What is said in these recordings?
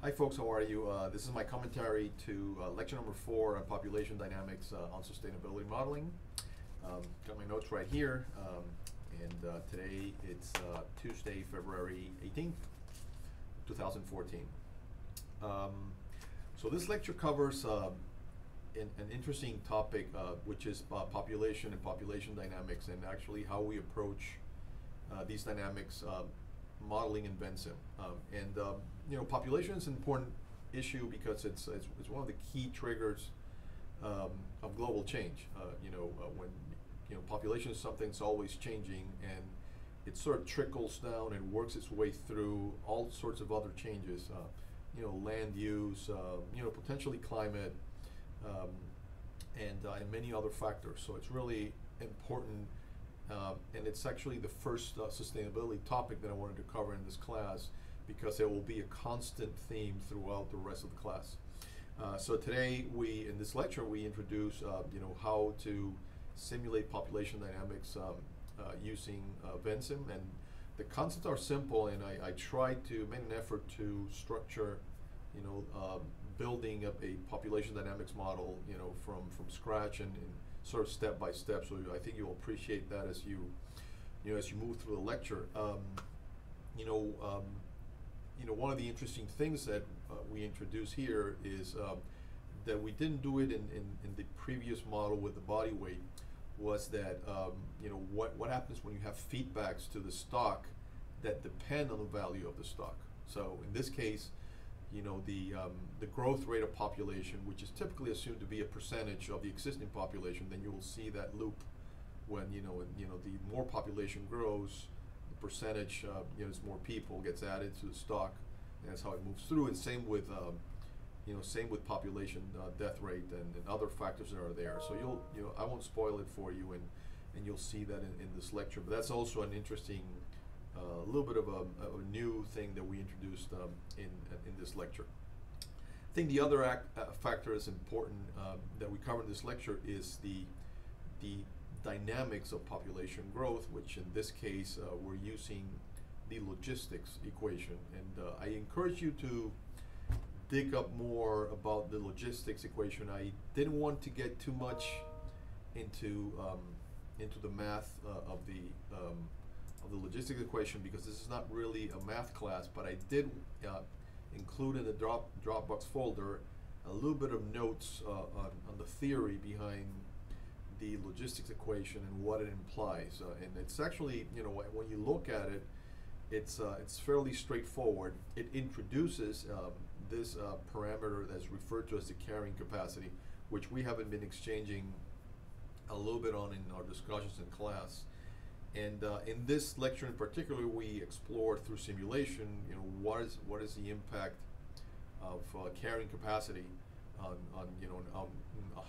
Hi folks, how are you? This is my commentary to lecture number 4 on population dynamics on sustainability modeling. Got my notes right here, and today it's Tuesday, February 18th, 2014. So this lecture covers an interesting topic, which is population and population dynamics, and actually how we approach these dynamics modeling in Vensim. Population is an important issue because it's one of the key triggers of global change. When population is something that's always changing, and it sort of trickles down and works its way through all sorts of other changes. Land use, potentially climate, and many other factors. So it's really important. And it's actually the first sustainability topic that I wanted to cover in this class, because it will be a constant theme throughout the rest of the class. So today, in this lecture, we introduce how to simulate population dynamics using Vensim, and the concepts are simple. And I tried to make an effort to structure, building up a population dynamics model, from scratch and sort of step by step. So I think you'll appreciate that as you move through the lecture. One of the interesting things that we introduce here is that we didn't do it in the previous model with the body weight. Was that what happens when you have feedbacks to the stock that depend on the value of the stock? So in this case, the growth rate of population, which is typically assumed to be a percentage of the existing population, then you will see that loop when the more population grows, the percentage as more people gets added to the stock, and that's how it moves through. And same with population death rate and other factors that are there. So I won't spoil it for you, and you'll see that in this lecture. But that's also an interesting. A little bit of a new thing that we introduced in this lecture. I think the other factor that's important that we cover in this lecture is the dynamics of population growth, which in this case we're using the logistics equation. And I encourage you to dig up more about the logistics equation. I didn't want to get too much into the math of the logistics equation, because this is not really a math class, but I did include in the Dropbox folder a little bit of notes on the theory behind the logistics equation and what it implies. And it's actually, when you look at it, it's fairly straightforward. It introduces this parameter that's referred to as the carrying capacity, which we haven't been exchanging a little bit on in our discussions in class. And in this lecture in particular, we explore through simulation, what is the impact of carrying capacity on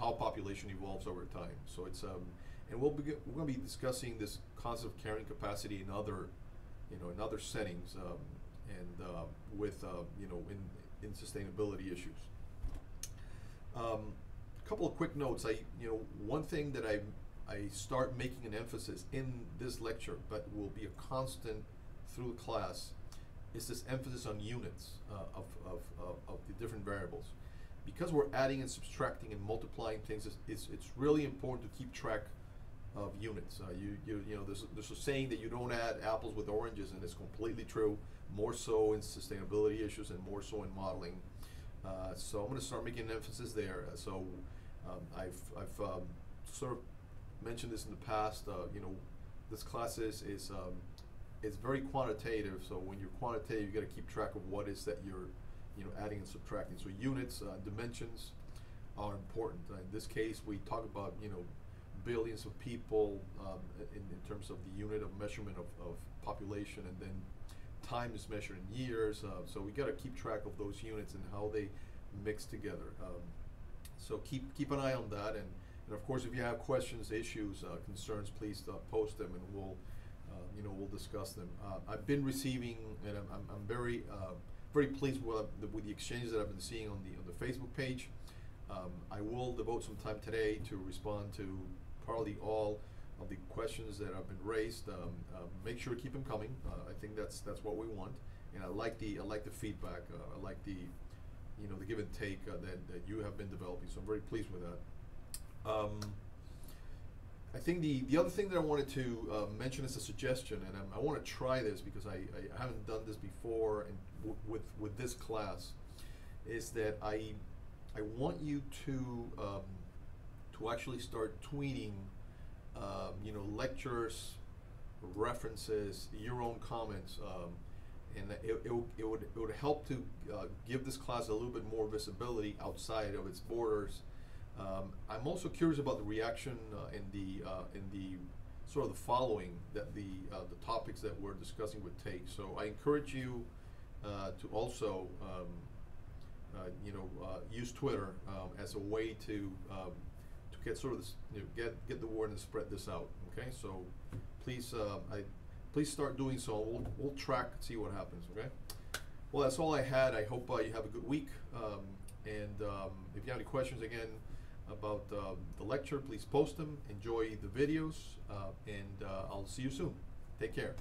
how population evolves over time. So it's and we're going to be discussing this concept of carrying capacity in other settings, and with in sustainability issues. A couple of quick notes. One thing that I start making an emphasis in this lecture, but will be a constant through the class, is this emphasis on units of the different variables. Because we're adding and subtracting and multiplying things, it's really important to keep track of units. There's a saying that you don't add apples with oranges, and it's completely true. More so in sustainability issues, and more so in modeling. So I'm going to start making an emphasis there. So I've sort of mentioned this in the past. This class is very quantitative. So when you're quantitative, you got to keep track of what is that you're adding and subtracting. So units, dimensions are important. In this case, we talk about billions of people in terms of the unit of measurement of population, and then time is measured in years. So we got to keep track of those units and how they mix together. So keep an eye on that. And of course, if you have questions, issues, concerns, please post them, and we'll discuss them. I've been receiving, and I'm very pleased with the exchanges that I've been seeing on the Facebook page. I will devote some time today to respond to probably all of the questions that have been raised. Make sure to keep them coming. I think that's what we want, and I like the feedback. I like the you know, the give and take that you have been developing. So I'm very pleased with that. I think the other thing that I wanted to mention as a suggestion, and I want to try this because I haven't done this before, and with this class, is that I want you to actually start tweeting, you know, lectures, references, your own comments, and it would help to give this class a little bit more visibility outside of its borders. I'm also curious about the reaction in the sort of the following that the topics that we're discussing would take. So I encourage you to also you know, use Twitter as a way to get sort of this, you know, get the word and spread this out. Okay, so please please start doing so. We'll track, see what happens. Okay. Well, that's all I had. I hope you have a good week. And if you have any questions again about the lecture, please post them. Enjoy the videos, and I'll see you soon. Take care.